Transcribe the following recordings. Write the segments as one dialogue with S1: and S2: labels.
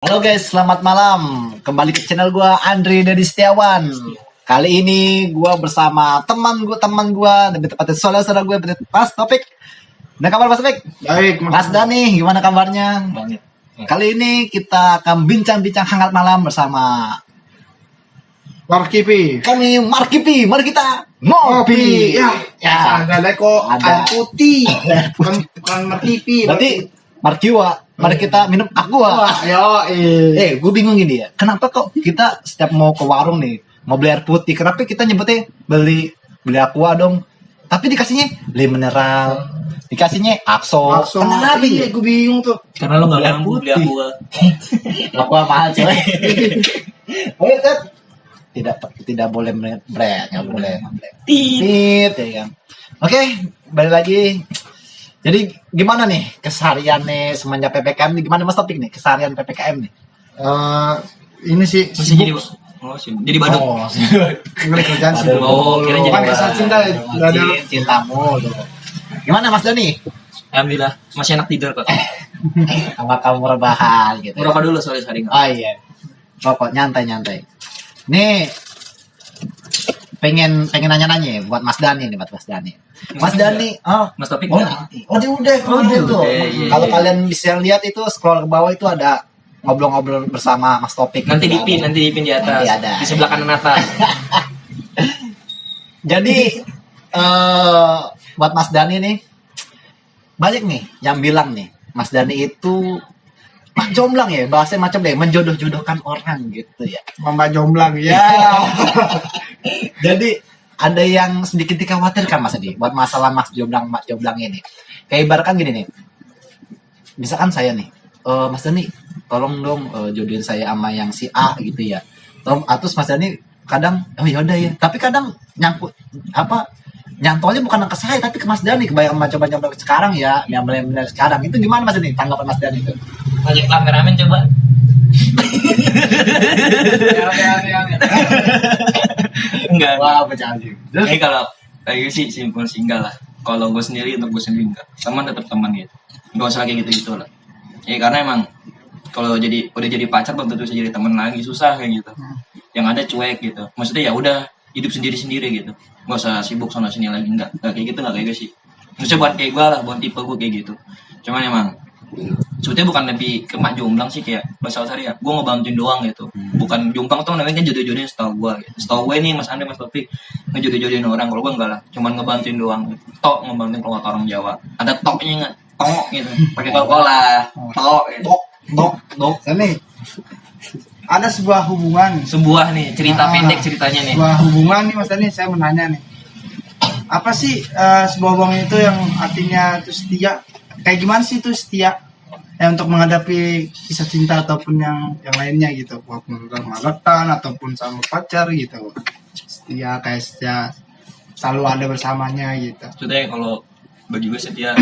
S1: Halo guys, selamat malam. Kembali ke channel gua Andri Dedi Setiawan. Kali ini gua bersama teman gua, lebih tepatnya saudara gue, Mas Topik. Ada kabar Mas Topik?
S2: Baik,
S1: Mas Dani, gimana kabarnya? Kali ini kita akan bincang-bincang hangat malam bersama
S2: Markipi.
S1: kami Markipi. Mari kita ngopi.
S2: Ya, ada kok
S1: Ada.
S2: air putih. bukan Markipi.
S1: Berarti Markiwa. Mari kita minum aqua.
S2: Yo,
S1: Gue bingung gini ya. Kenapa kok kita setiap mau ke warung nih, mau beli air putih, kenapa kita nyebutnya beli aqua dong? Tapi dikasihnya beli mineral, dikasihnya akso. Kenapa ya?
S2: Iya, gue bingung tuh.
S3: Karena lo nggak
S1: Beli
S3: mampu beli
S1: putih.
S3: aqua.
S1: Aqua mahal coy. Oh, kan? Tidak boleh brand, nggak boleh. Tit, ya kan. Oke, balik lagi. Jadi gimana nih kesehariannya semenjak PPKM nih? Gimana Mas Topik nih keseharian PPKM nih?
S2: Ini sih
S3: Masih jadi jadi badut.
S1: Oh,
S2: Mulai kerjaan sih.
S1: Aduh.
S3: Oh, kira jadi
S2: Bukan
S3: badut.
S2: kisah cinta, nggak ada.
S1: Cintamu. Tuh. Gimana Mas Dani?
S3: Alhamdulillah masih enak tidur kok.
S1: Sama kamu rebahan gitu.
S3: Merokok dulu sorry nggak.
S1: Oh iya. Rokok nyantai. Nih pengen nanya-nanya buat Mas Dani nih, buat Mas Dani. Mas Dani,
S3: Mas Topik
S1: oh,
S3: nggak?
S1: udah tuh.
S3: iya.
S1: Kalau kalian bisa lihat itu scroll ke bawah itu ada ngobrol-ngobrol bersama Mas Topik.
S3: Nanti
S1: gitu.
S3: dipin di atas.
S1: Nanti ada.
S3: Di sebelah kanan atas.
S1: Jadi buat Mas Dani nih banyak nih yang bilang nih Mas Dani itu mak jomblang ya, bahasanya macam deh menjodoh-jodohkan orang gitu ya.
S2: Mamba jomblang ya.
S1: Jadi ada yang sedikit dikhawatirkan Mas Adi buat masalah Mas jomblang ini. Kayak ibaratkan gini nih. Misalkan saya nih, Mas Dani, tolong dong jodohin saya sama yang si A gitu ya. Terus Mas Dani kadang, oh yaudah ya. Tapi kadang nyantolnya bukan ke saya tapi ke Mas Dani. Kebayang coba sekarang ya, yang benar sekarang. Itu gimana Mas Dani? Tanggapan Mas Dani itu?
S3: Ajak kameramen coba. Enggak.
S1: Wah, bercanda.
S3: Kalau kayak sih simpel singgah lah. Kalau gue sendiri untuk gue sendiri enggak. Teman tetap teman gitu. Gak usah kayak gitu lah. Ya karena emang kalau udah jadi pacar belum tentu bisa jadi teman lagi, susah kayak gitu. Yang ada cuek gitu. Maksudnya ya udah hidup sendiri gitu. Gak usah sibuk sana sini lagi, enggak kayak gitu, enggak kayak gue sih. Maksudnya buat kayak gue lah, buat tipe gue kayak gitu. Cuman emang sebetulnya bukan lebih ke mak jomblang sih, kayak bahasa ya gue ngebantuin doang gitu. Bukan jomblang tuh namanya kan jodoh-jodohin setahu gue gitu. Setahu gue nih Mas Andre, Mas Topik ngejodoh-jodohin orang. Kalau gue enggak lah, cuman ngebantuin doang gitu. Tok ngebantuin kalau kata orang Jawa ada toknya nggak, tok gitu pakai Coca-Cola, tok gitu.
S1: Dok.
S2: Ini ada sebuah hubungan.
S3: Sebuah nih cerita pendek ceritanya nih.
S2: Sebuah hubungan nih Mas Dani, saya menanya nih. Apa sih sebuah hubungan itu yang artinya itu setia? Kayak gimana sih itu setia? Ya, untuk menghadapi kisah cinta ataupun yang lainnya gitu, walaupun sama rekan ataupun sama pacar gitu, setia kayak setia selalu ada bersamanya gitu.
S3: Maksudnya kalau bagi gue setia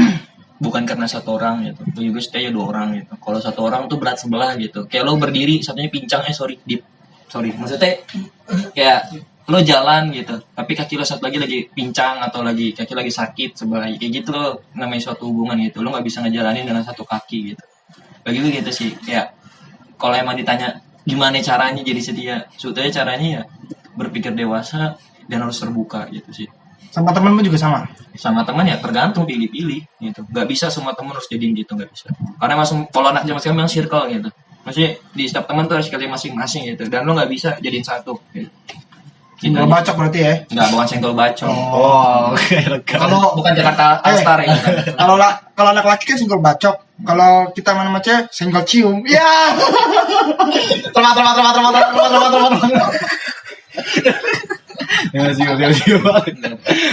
S3: bukan karena satu orang gitu. Bagi gue setia ya dua orang gitu. Kalau satu orang tuh berat sebelah gitu. Kayak lo berdiri satunya pincang, sorry. Maksudnya kayak lo jalan gitu, tapi kaki lo satu lagi pincang atau kaki lagi sakit sebelah, kayak gitu lo namanya suatu hubungan gitu. Lo nggak bisa ngejalanin dengan satu kaki gitu. Bagi gue gitu sih. Kayak kalau emang ditanya gimana caranya jadi setia, sebetulnya caranya ya berpikir dewasa dan harus terbuka gitu sih.
S2: Sama temanmu juga sama?
S3: Sama teman ya tergantung, pilih-pilih gitu. Gak bisa semua teman harus jadiin gitu, gak bisa. Karena kalau anak zaman sekarang memang circle gitu. Maksudnya di setiap teman tuh harus kalian masing-masing gitu. Dan lo gak bisa jadiin satu gitu.
S2: Single bacok berarti ya?
S3: Enggak, bukan senggol bacok.
S1: Oh, oke.
S2: Kalau
S3: Bukan Jakarta All-Star ya.
S2: kalau anak laki kan single bacok, kalau kita mana macam single cium. Ya.
S1: Teman.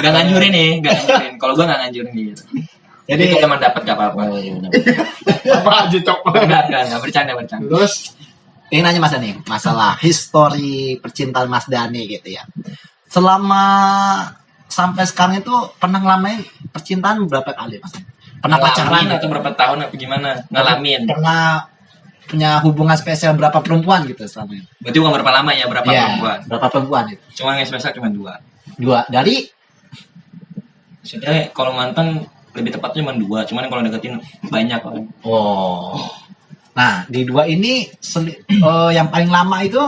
S3: Gak nganjurin nih, gak nganjurin. Kalau gue gak nganjurin gitu. Jadi kalau emang dapat gak apa-apa.
S2: Apa aja cok?
S3: Enggak, bercanda.
S2: Terus
S1: Ini nanya Mas Dani, masalah histori percintaan Mas Dani gitu ya. Selama sampai sekarang itu pernah ngalamin percintaan berapa kali Mas? Pernah pacaran
S3: atau berapa tahun apa gimana? Ngalamin.
S1: Pernah punya hubungan spesial berapa perempuan gitu selama ini?
S3: Berarti bukan berapa lama ya, berapa
S1: Iya,
S3: perempuan?
S1: berapa perempuan itu?
S3: Cuma yang spesial cuma 2.
S1: Dari
S3: Sebenarnya kalau mantan lebih tepatnya cuma 2, cuman kalau deketin banyak orang.
S1: oh. Nah, di dua ini yang paling lama itu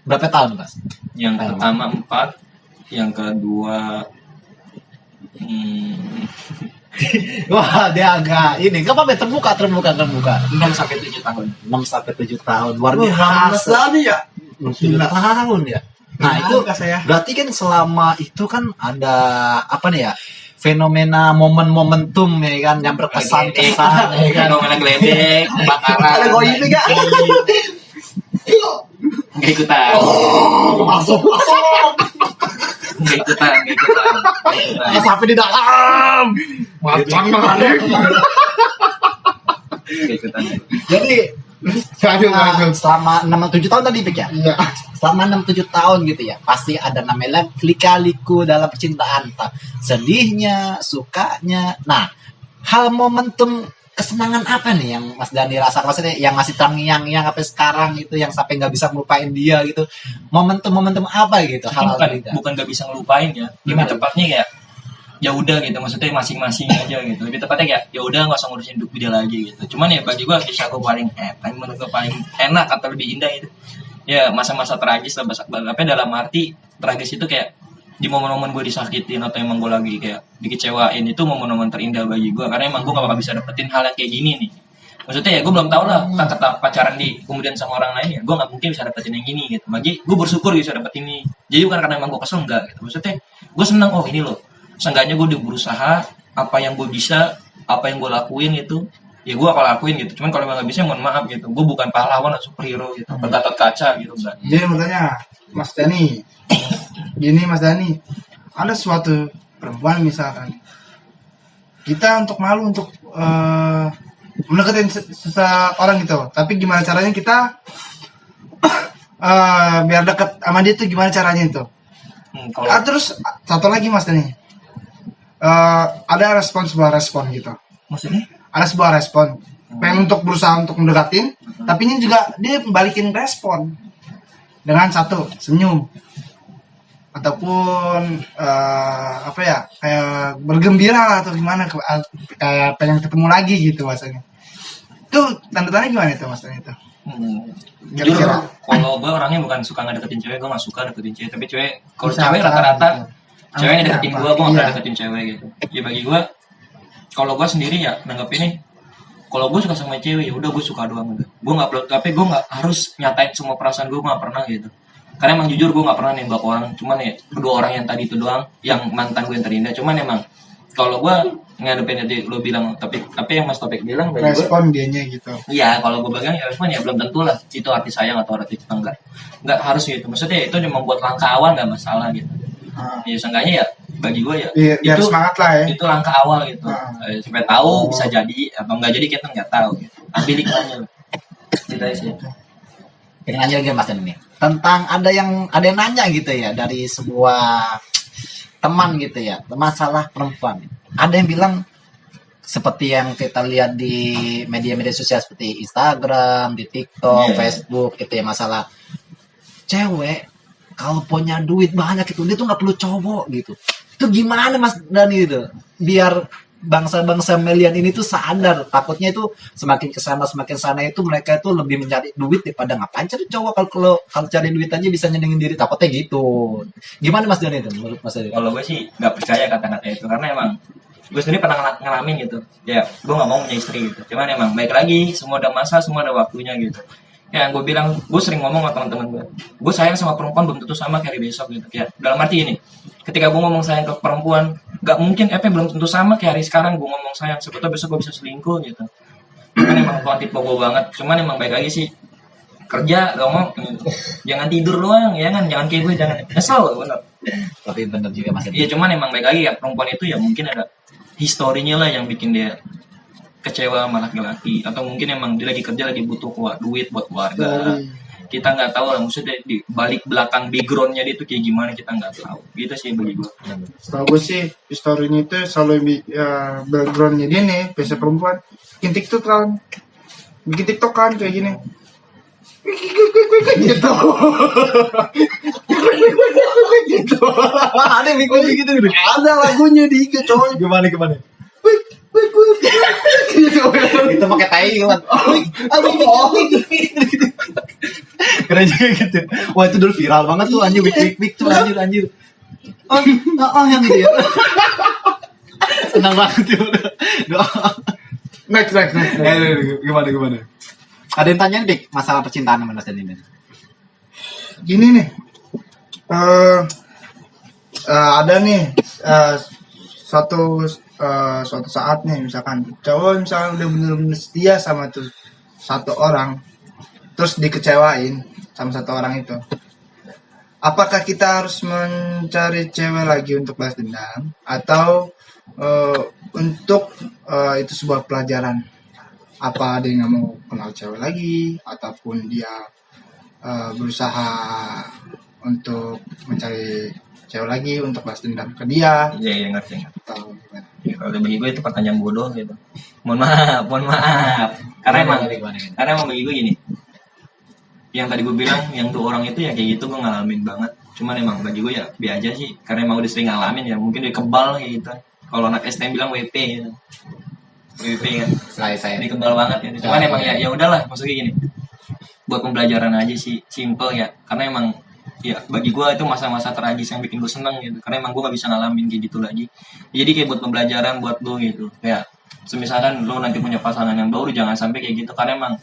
S1: berapa tahun, Mas?
S3: Yang pertama 4, yang kedua
S1: Wah, dia agak ini. Enggak apa-apa, terbuka.
S3: 6 sampai 7 tahun.
S1: 6 sampai 7 tahun. Luar
S2: Biasa
S1: biasa.
S2: nih ya.
S1: 7 tahun ya. Nah, itu
S2: saya.
S1: berarti kan selama itu kan ada apa nih ya? Fenomena momentum ya kan yang berkesan-kesan ya kan.
S3: Fenomena geledek, kebakaran.
S2: Ada goib juga.
S3: Nggak ikutan.
S1: Masuk.
S3: Nggak ikutan.
S1: Sampai di dalam. Macam
S3: Nggak ikutan.
S1: Jadi selama 6-7 tahun tadi Pik ya?
S2: Iya.
S1: Selama 6-7 tahun gitu ya, pasti ada namanya lika-liku dalam percintaan. Sedihnya, sukanya. Nah, hal momentum kesenangan apa nih yang Mas Dani rasakan? Maksudnya yang masih terngiang-ngiang sampai sekarang gitu, yang sampai nggak bisa melupain dia gitu. Momentum-momentum apa gitu? Hal
S3: Bukan nggak bisa ngelupain ya.
S1: Gimana?
S3: Lebih tepatnya kayak ya udah gitu, maksudnya masing-masing aja gitu. Lebih tepatnya kayak ya udah nggak usah ngurusin hidup dia lagi gitu. Cuman ya bagi gua kisah gua menurut gua paling enak atau lebih indah itu ya masa-masa tragis lah, apa dalam arti tragis itu kayak di momen-momen gue disakitin atau emang gue lagi kayak dikecewain, itu momen-momen terindah bagi gue karena emang gue gak bakal bisa dapetin hal yang kayak gini nih. Maksudnya ya gue belum tahu lah kata pacaran di kemudian sama orang lain ya gue nggak mungkin bisa dapetin yang gini gitu. Bagi gue bersyukur bisa dapet ini. Jadi bukan karena emang gue kesel, enggak gitu. Maksudnya gue senang, oh ini loh, seenggaknya gue udah berusaha apa yang gue bisa, apa yang gue lakuin itu ya gue akan lakuin gitu. Cuman kalau emang nggak bisa mohon maaf gitu, gue bukan pahlawan atau superhero gitu, bergatot kaca gitu enggak.
S2: Jadi bertanya, Mas Dani, gini Mas Dani, ada suatu perempuan misalkan, kita untuk malu untuk mendekatin seseorang gitu, tapi gimana caranya kita biar dekat sama dia tuh gimana caranya itu? Terus satu lagi Mas Dani, ada sebuah respon gitu.
S3: Maksudnya?
S2: Ada sebuah respon, pengen untuk berusaha untuk mendekatin, tapi ini juga dia balikin respon dengan satu senyum ataupun apa ya, kayak bergembira lah atau gimana, kayak pengen ketemu lagi gitu masanya. Itu tanda-tandanya gimana itu Mas itu?
S3: Jujur kalau gue orangnya bukan suka ngedeketin cewek, gue gak suka deketin cewek, tapi kalau
S2: Bisa
S3: cewek
S2: apa,
S3: rata-rata
S2: gitu.
S3: cewek yang deketin gue
S2: Iya.
S3: gak deketin cewek gitu. Ya bagi gue, kalau gue sendiri ya nanggepinnya, kalau gue suka sama cewek ya udah gue suka doang gitu. Gue nggak perlu, tapi gue nggak harus nyatain semua perasaan gue nggak pernah gitu. Karena emang jujur gue nggak pernah nembak orang, cuman ya kedua orang yang tadi itu doang yang mantan gue yang terindah. Cuman emang kalau gue ngadepin tadi lo bilang topik apa yang Mas Topik bilang bagi gue,
S2: Respon dianya gitu.
S3: iya kalau gue bilang ya respon ya belum tentu lah itu arti sayang atau arti cinta, enggak harus gitu. Maksudnya itu cuma buat langkah awal nggak masalah gitu. Ya seenggaknya ya bagi gue ya
S2: Biar
S3: itu
S2: semangat lah ya.
S3: itu langkah awal gitu. Supaya tahu bisa jadi atau nggak jadi kita nggak tahu gitu. Ambil hikmahnya lah. Gitu sih.
S1: Pengen nanya lagi Mas ini tentang ada yang nanya gitu ya dari sebuah teman gitu ya, masalah perempuan. Ada yang bilang seperti yang kita lihat di media-media sosial seperti Instagram, di TikTok, Facebook gitu ya, masalah cewek kalau punya duit banyak itu dia tuh nggak perlu cowok gitu. Itu gimana Mas Dani itu? Biar bangsa-bangsa melian ini tuh sadar, takutnya itu semakin semakin sana itu mereka itu lebih mencari duit daripada ngapain cari cowok, kalau cari duit aja bisa nyenengin diri, takutnya gitu. Gimana Mas Dani itu menurut Mas Dani?
S3: Kalau gue sih nggak percaya kata-kata itu karena emang gue sendiri pernah ngalamin gitu. Ya gue nggak mau punya istri gitu. Cuman emang baik lagi semua ada masa, semua ada waktunya gitu. Ya gue bilang, gue sering ngomong sama teman-teman gue sayang sama perempuan belum tentu sama kayak hari besok gitu. Ya dalam arti ini, ketika gue ngomong sayang ke perempuan, nggak mungkin belum tentu sama kayak hari sekarang gue ngomong sayang, sebetulnya besok gue bisa selingkuh gitu. Kan emang tuan tipe gue banget. Cuman emang baik lagi sih kerja ngomong gitu. Jangan tidur doang ya kan, jangan kayak gue, jangan nyesel bener.
S1: Tapi bener juga Mas Dani.
S3: Iya cuman emang baik lagi ya perempuan itu ya mungkin ada historinya lah yang bikin dia kecewa sama laki-laki, atau mungkin emang dia lagi kerja lagi butuh duit buat keluarga. Kita nggak tahu lah, maksudnya di balik belakang backgroundnya dia itu kayak gimana kita nggak tahu. Gitu sih bagi gue.
S2: Setahu gue sih historinya itu selalu backgroundnya dia nih, biasa perempuan bikin TikTok kan kayak gini gitu. Gitu.
S1: Ada yang bikin gitu.
S2: Ada lagunya di IG cowok.
S1: Gimana?
S2: Gitu.
S1: Itu pakai tai kan. Keren juga gitu. Wah itu dulu viral banget tuh anjir, wik tuh anjir. Yang gitu ya. Senang banget tuh.
S2: Next.
S1: Gimana? Ada yang tanya nih, masalah percintaan sama Mas ini.
S2: Gini nih. Ada nih suatu saat nih, misalkan cowok misalkan udah bener-bener setia sama tuh satu orang, terus dikecewain sama satu orang itu, apakah kita harus mencari cewek lagi untuk balas dendam atau untuk itu sebuah pelajaran? Apa dia nggak mau kenal cewek lagi, ataupun dia berusaha untuk mencari cewek lagi untuk balas dendam ke dia?
S3: Iya ngerti.
S2: Atau gimana?
S3: Ya, kalau bagi gue itu pertanyaan bodoh gitu. Mohon maaf. Karena emang bagi gue gini. Yang tadi gue bilang, yang tuh orang itu ya kayak gitu gue ngalamin banget. Cuman emang bagi gue ya biasa aja sih. Karena emang udah sering ngalamin ya. Mungkin dia kebal kayak gitu. Kalau anak STM bilang WP gitu. WP kan.
S1: Saya
S3: Ini kebal banget ya. Cuman emang ya udahlah, maksudnya gini. Buat pembelajaran aja sih, simple ya. Karena emang ya bagi gue itu masa-masa tragis yang bikin gue seneng gitu. Karena emang gue gak bisa ngalamin kayak gitu lagi. Jadi kayak buat pembelajaran buat lo gitu. Kayak semisalkan lo nanti punya pasangan yang baru, jangan sampai kayak gitu. Karena emang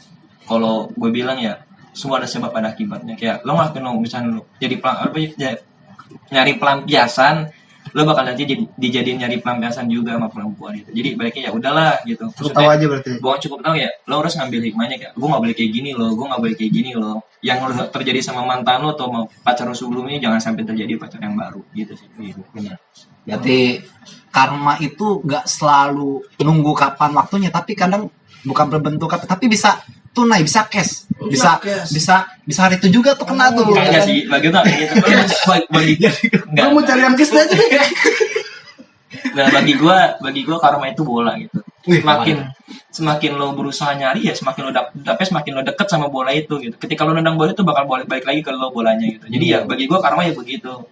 S3: kalau gue bilang ya semua ada sebab pada akibatnya. Kayak lo ngelakuin lo misalnya lo jadi nyari pelampiasan, lo bakal nanti dijadiin nyari pelampiasan juga sama perempuan itu. Jadi baiknya ya udahlah gitu.
S2: Cukup tahu aja berarti.
S3: Gue cukup tahu ya, lo harus ngambil hikmahnya kayak gue nggak boleh kayak gini lo, gue nggak boleh kayak gini lo. Yang lo terjadi sama mantan lo atau sama pacar lo sebelumnya jangan sampai terjadi pacar yang baru gitu sih. Gitu.
S1: Benar. Berarti karma itu gak selalu nunggu kapan waktunya, tapi kadang bukan berbentuk apa, tapi bisa tunai, bisa cash, bisa hari itu juga tuh kena tuh.
S3: Enggak sih, bagi gue kayak gitu. Bagi
S2: Gue mau cari yang kiss aja deh.
S3: Nah bagi gue karma itu bola gitu. Semakin lo berusaha nyari ya semakin lo dapet, semakin lo deket sama bola itu gitu. Ketika lo nendang bola itu bakal balik lagi ke lo bolanya gitu. Jadi ya bagi gue karma ya begitu.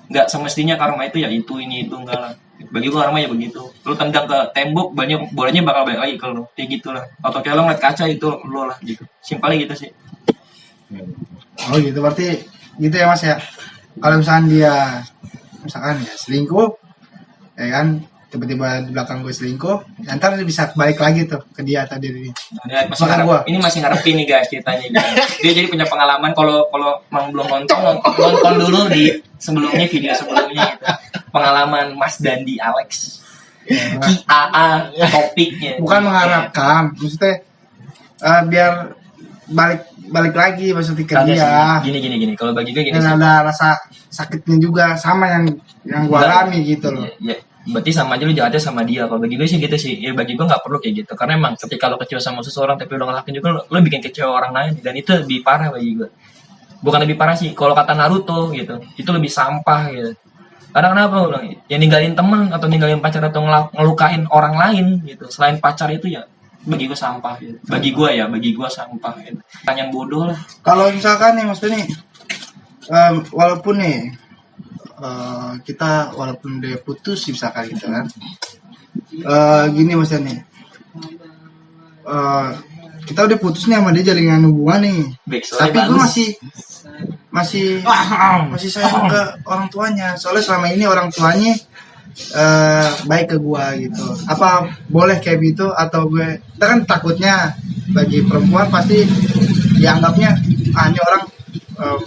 S3: Nggak semestinya karma itu ya ini itu enggak lah. Bagi gue karma ya begitu. Lo tendang ke tembok, bolanya bakal balik lagi ke lo. Kayak gitulah. Atau kayak lo ngeliat kaca itu lo lah gitu. Simpelnya gitu sih.
S2: Oh gitu, berarti gitu ya Mas ya. Kalau misalkan dia ya selingkuh, ya kan, tiba-tiba di belakang gue selingkuh, ntar dia bisa balik lagi tuh ke dia atau diri.
S3: Ini masih ngarepin nih guys ceritanya. Dia jadi punya pengalaman kalau belum nonton dulu di video sebelumnya gitu. Pengalaman Mas Dandi Alex. KIAA topiknya.
S2: Bukan mengharapkan, maksudnya biar balik lagi maksudnya ke dia.
S3: Gini. Kalau bagi gue gini
S2: dan
S3: sih.
S2: ada rasa sakitnya juga sama yang gue alami gitu loh.
S3: Ya, berarti sama aja lu jahatnya sama dia. Kalau bagi gue sih gitu sih. Ya bagi gue nggak perlu kayak gitu. Karena emang ketika lo kecewa sama seseorang tapi udah ngelakuin juga lo bikin kecewa orang lain, dan itu lebih parah bagi gue. Bukan lebih parah sih. Kalau kata Naruto gitu, itu lebih sampah gitu. Karena kenapa gue bilang? Ya ninggalin temen atau ninggalin pacar atau ngelukain orang lain gitu. Selain pacar itu ya bagi gue sampah gitu. Bagi gue sampah gitu. Pertanyaan bodoh lah.
S2: Kalau misalkan nih Mas Beni, walaupun nih kita walaupun dia putus misalkan gitu kan, gini Mas Beni, kita udah putus nih sama dia, jaringan hubungan nih, tapi gue masih sayang ke orang tuanya, soalnya selama ini orang tuanya baik ke gua gitu. Apa boleh kayak gitu atau gue kita kan takutnya bagi perempuan pasti dianggapnya ini orang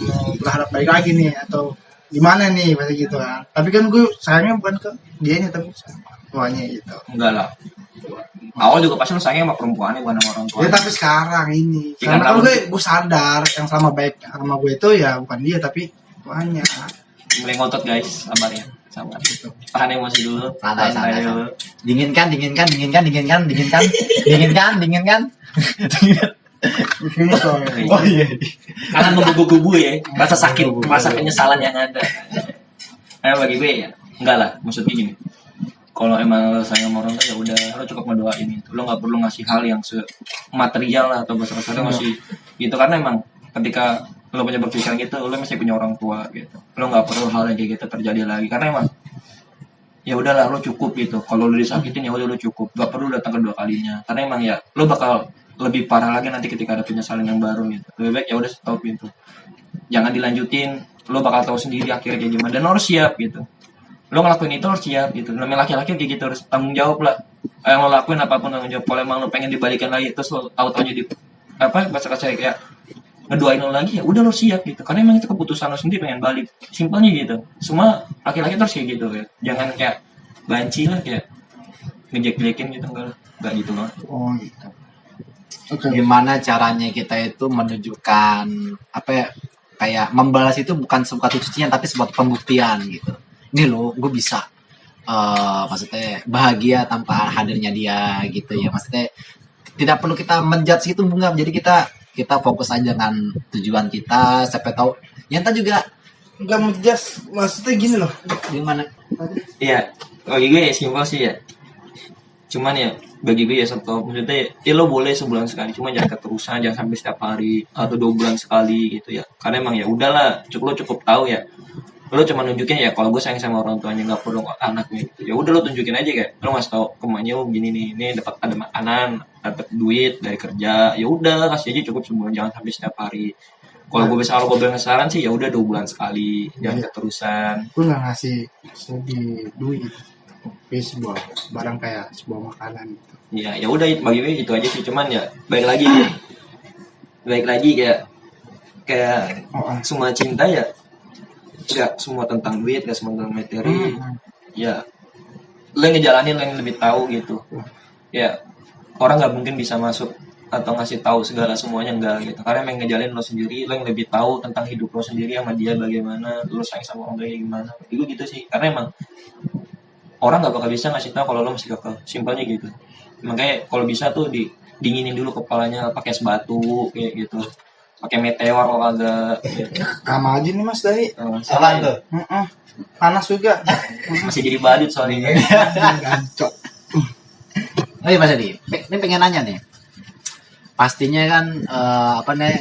S2: mau berharap baik lagi nih atau gimana nih pasti gitu kan. Tapi kan gue sayangnya bukan ke dianya tapi sama tuanya gitu.
S3: Enggak lah. Awal juga pasti lu sayang sama perempuannya bukan sama orang tua.
S2: Ya tapi sekarang ini
S3: Ya,
S2: karena kan gue sadar yang selama baik sama gue itu ya bukan dia tapi tuanya.
S3: Mulai ngotot guys, sabar ya. Sabar. Tahan emosi dulu.
S1: Santai.
S3: Dulu.
S1: Dinginkan.
S2: Oh iya.
S3: Karena menggubu-gubu ya, rasa sakit, rasa penyesalan yang ada. Bagi gue ya, enggak lah, maksudnya gini. Kalau emang lo sayang sama orang tua ya udah, lo cukup ngedoain itu. Lo nggak perlu ngasih hal yang material lah atau besar-besar ngasih gitu, karena emang ketika lo punya berpikiran gitu, lo masih punya orang tua gitu. Lo nggak perlu hal yang kayak gitu terjadi lagi, karena emang ya udahlah lo cukup gitu. Kalau lo disakitin ya udah lo cukup, gak perlu datang kedua kalinya, karena emang ya lo bakal lebih parah lagi nanti ketika ada penyesalan yang baru gitu. Lebih baik ya udah stop gitu, jangan dilanjutin. Lo bakal tahu sendiri akhirnya kayak gimana, dan lo harus siap gitu. Lo ngelakuin itu harus siap gitu. Namanya laki-laki kayak gitu, harus tanggung jawab lah. Yang lo lakuin apapun tanggung jawab. Kalau emang lo pengen dibalikan lagi terus lo tahu-taunya di apa bahasa kasar kayak ngedoain lo lagi, ya udah lo siap gitu, karena emang itu keputusan lo sendiri pengen balik, simpelnya gitu. Semua laki-laki terus kayak gitu ya, jangan kayak banci lah, kayak ngejek-jekin gitu, enggak gitu banget.
S2: Oh gitu. Oke.
S1: Gimana caranya kita itu menunjukkan apa ya, kayak membalas itu bukan sebuah cucian tapi sebuah pembuktian gitu. Ini loh, gue bisa maksudnya bahagia tanpa hadirnya dia gitu ya. Maksudnya tidak perlu kita menjudge itu bunga. Jadi kita fokus aja dengan tujuan kita. Siapa tahu yang tadi juga
S2: Enggak menjas, maksudnya gini loh.
S1: gimana?
S3: Iya, bagi gue ya simpel sih ya, cuman ya bagi gue ya stop. Maksudnya ya lo boleh sebulan sekali, cuma jangan keterusan, jangan sampai setiap hari atau 2 bulan sekali gitu ya, karena emang ya udahlah, lo cukup tahu ya. Lo cuma nunjukin ya kalau gue sayang sama orang tuanya, nggak perlu anaknya gitu. Ya udah lo tunjukin aja, kayak lo ngasih tau ke emaknya, oh gini nih, ini dapat ada makanan, dapat duit dari kerja, ya udah kasih aja cukup sebulan, jangan sampai setiap hari. Kalau gue bisa, kalau gue bilang saran sih ya udah 2 bulan sekali, jangan keterusan.
S2: Gue nggak ngasih segi duit, tapi sebuah barang kayak sebuah makanan gitu.
S3: Ya ya udah, bagi gue itu aja sih. Cuman ya baik lagi kayak
S2: Oh,
S3: semua cinta ya nggak semua tentang duit, nggak semua tentang materi. Ya lo yang ngejalanin, lo yang lebih tahu gitu. Ya orang nggak mungkin bisa masuk atau ngasih tahu segala semuanya, enggak gitu, karena emang ngejalanin lo sendiri, lo yang lebih tahu tentang hidup lo sendiri sama dia, bagaimana lo sayang sama orang tuanya gimana. Itu gitu sih, karena emang orang nggak bakal bisa ngasih tahu kalau lo masih kekeh, simpelnya gitu. Makanya kalau bisa tuh dinginin dulu kepalanya pakai es batu kayak gitu, pakai meteor kalau agak gitu.
S2: sama aja nih Mas Dai.
S1: Apaan tuh?
S2: Panas juga.
S3: Masih jadi badut soalnya.
S2: Gancok.
S1: Oh iya Mas Adi, ini pengen nanya nih. Pastinya kan apa nih,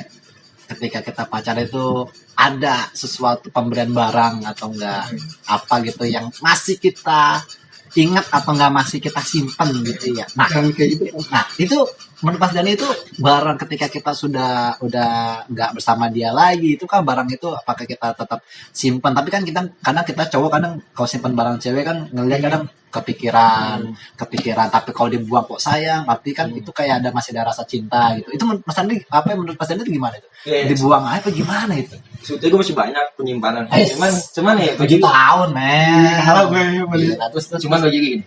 S1: ketika kita pacaran itu ada sesuatu pemberian barang atau enggak apa gitu yang masih kita ingat atau enggak masih kita simpan gitu ya.
S2: Jangan kayak gitu.
S1: Nah itu menurut Mas Dani itu barang ketika kita udah nggak bersama dia lagi, itu kan barang itu apakah kita tetap simpan? Tapi kan kadang kita cowok kadang kalau simpan barang cewek kan ngelihat kadang kepikiran, tapi kalau dibuang kok sayang, tapi kan itu kayak masih ada rasa cinta gitu. Itu menurut Mas Dani apa, menurut Mas Dani itu gimana itu? Dibuang apa gimana itu?
S3: Sebetulnya gue masih banyak penyimpanan, cuman ya
S1: 7 tahun men.
S2: Kalau gue beli.
S1: Nah, terus
S3: cuman bagi gini.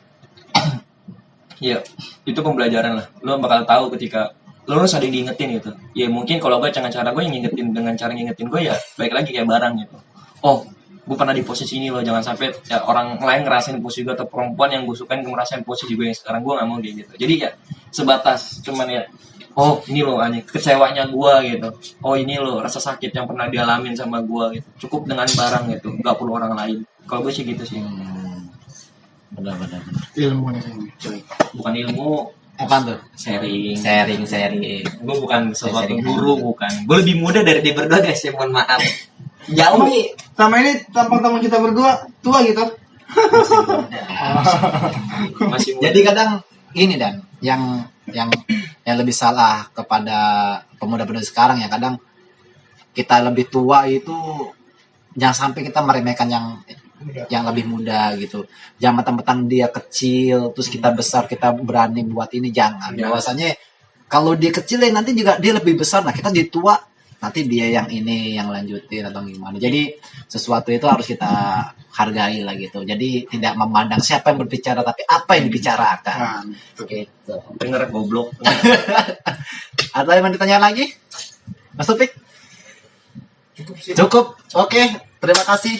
S3: Ya, itu pembelajaran lah. Lo bakal tahu ketika lo harus ada yang diingetin gitu. Ya mungkin kalau gue dengan cara gue yang ngingetin, dengan cara ngingetin gue ya baik lagi kayak barang gitu. Oh, gue pernah di posisi ini loh, jangan sampai ya orang lain ngerasain posisi gue, atau perempuan yang gue sukain ngerasain posisi gue yang sekarang, gue nggak mau kayak gitu. Jadi ya sebatas cuman ya, oh ini loh hanya kecewanya gue gitu. Oh ini loh rasa sakit yang pernah dialamin sama gue gitu. Cukup dengan barang gitu, nggak perlu orang lain. Kalau gue sih gitu sih.
S1: benar-benar
S2: Ilmu ini.
S3: Bukan ilmu,
S1: apa tuh?
S3: sharing. Gue bukan sesuatu
S1: Sharing.
S3: guru, bukan. Gue lebih muda dari dia berdua guys, ya mohon maaf. Jauh nih.
S2: Sama ini tampang teman kita berdua tua gitu.
S3: Masih muda.
S1: Jadi kadang ini dan yang lebih salah kepada pemuda-pemuda sekarang ya, kadang kita lebih tua itu jangan sampai kita meremehkan yang lebih muda gitu. Jangan mentang-mentang dia kecil terus kita besar kita berani buat ini, jangan. Bahwasanya kalau dia kecil ya nanti juga dia lebih besar. Nah, kita di tua nanti dia yang ini yang lanjutin atau gimana. Jadi sesuatu itu harus kita hargai lah gitu. Jadi tidak memandang siapa yang berbicara tapi apa yang dibicarakan. Gitu.
S3: Denger goblok.
S1: Ada yang mau ditanya lagi? Mas Topik? Cukup. Oke, terima kasih.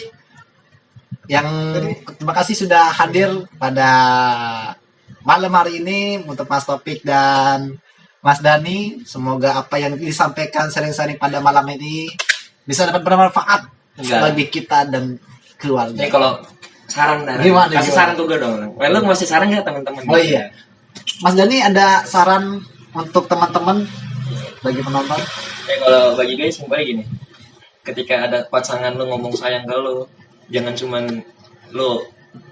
S1: Terima kasih sudah hadir pada malam hari ini untuk Mas Topik dan Mas Dani. Semoga apa yang disampaikan sering-sering pada malam ini bisa dapat bermanfaat bagi kita dan keluarga.
S3: Ini kalau saran dari kasih saran juga dong. Lu ngasih saran nggak teman-teman?
S1: Oh iya, Mas Dani ada saran untuk teman-teman bagi penonton?
S3: Kalau bagi gue simpelnya gini. Ketika ada pasangan lu ngomong sayang ke lu, jangan cuman lu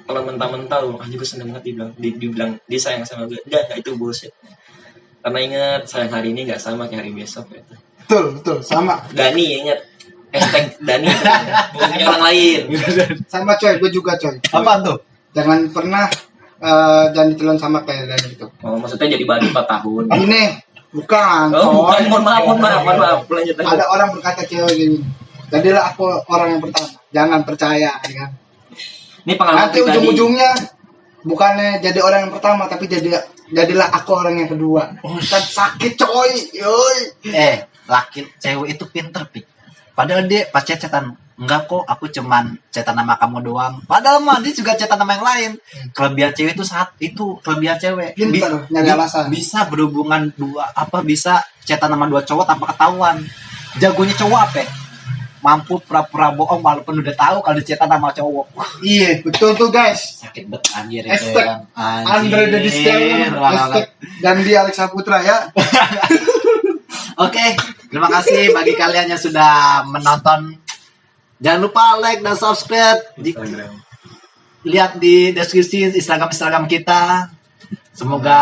S3: kalau mentah-mentah lu juga seneng banget dibilang dia sayang sama gue, enggak itu bullshit. Karena ingat sayang hari ini nggak sama kayak hari besok gitu.
S2: Betul, sama.
S3: Dani ingat hashtag Dani bukan punya orang lain.
S2: Sama coy, gue juga coy.
S1: Apaan tuh?
S2: Jangan pernah jangan ditelan sama kayak Dani gitu.
S3: Oh, maksudnya jadi badi 4 tahun.
S2: Ini bukan.
S3: Oh,
S2: coy.
S3: bukan, mohon maaf, lanjut.
S2: Ada orang berkata cewek gini. Jadilah aku orang yang pertama. Jangan percaya, ya kan?
S3: Ini pengalaman
S2: Nanti
S3: pribadi.
S2: ujung-ujungnya bukannya jadi orang yang pertama, tapi jadilah aku orang yang kedua. Kan sakit coy, yoi.
S1: Laki cewek itu pinter, Pik. Padahal dia pas chatan, enggak kok, aku cuman chatan nama kamu doang. Padahal mah dia juga chatan nama yang lain. Kelebihan cewek itu kelebihan cewek.
S2: Pinter, nyari alasan.
S1: Bisa berhubungan bisa chatan nama 2 cowok tanpa ketahuan. Jagonya cowok apa? Mampu pura-pura bohong walaupun udah tahu kalau chatan nama cowok.
S2: Iya, betul tuh guys.
S1: Sakit banget anjir itu.
S2: Hashtag
S1: Yang.
S2: Andre Dedi Setiawan, hashtag Dandi Alexa Putra ya.
S1: Oke, terima kasih bagi kalian yang sudah menonton. Jangan lupa like dan subscribe. Lihat di deskripsi Instagram kita. Semoga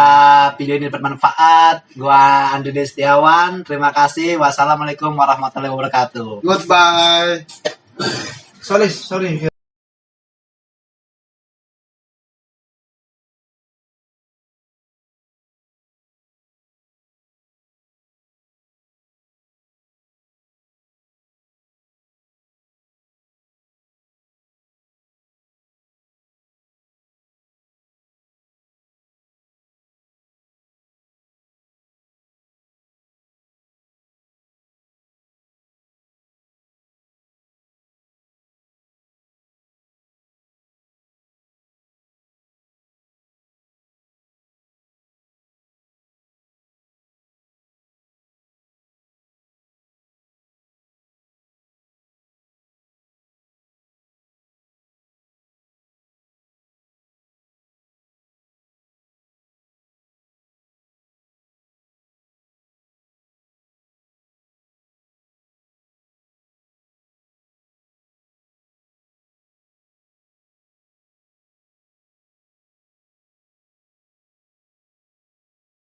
S1: video ini bermanfaat. Gua Andre Dedi Setiawan. Terima kasih. Wassalamualaikum warahmatullahi wabarakatuh.
S2: Goodbye. Sorry.